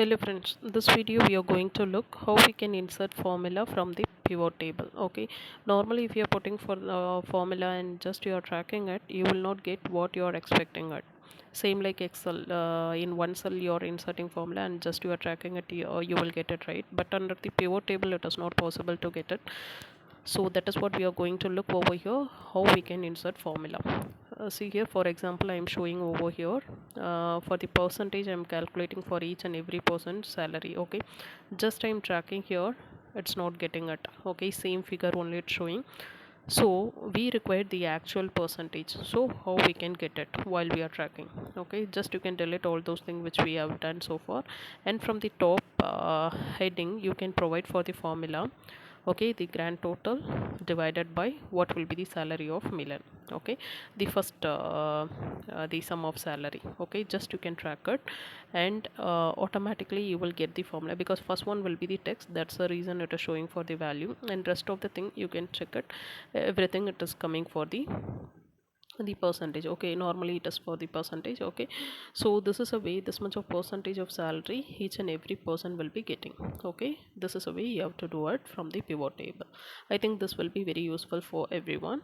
Hello friends, this video we are going to look how we can insert formula from the pivot table. Okay, normally if you are putting for formula and just you are tracking it, you will not get what you are expecting it. Same like Excel, in one cell you are inserting formula and just you are tracking it, you will get it right. But under the pivot table it is not possible to get it. So that is what we are going to look over here, how we can insert formula. See here, for example, I am showing over here for the percentage I am calculating for each and every person salary. Okay, just I am tracking here, it's not getting it. Okay, same figure only it's showing. So we require the actual percentage, so how we can get it while we are tracking? Okay, just you can delete all those things which we have done so far, and from the top heading you can provide for the formula. Okay, the grand total divided by what will be the salary of Milan. Okay, the first the sum of salary. Okay, just you can track it, and automatically you will get the formula, because first one will be the text, that's the reason it is showing for the value, and rest of the thing you can check it, everything it is coming for the percentage. Okay, normally it is for the percentage. Okay, so this is a way, this much of percentage of salary each and every person will be getting. Okay, this is a way you have to do it from the pivot table. I think this will be very useful for everyone.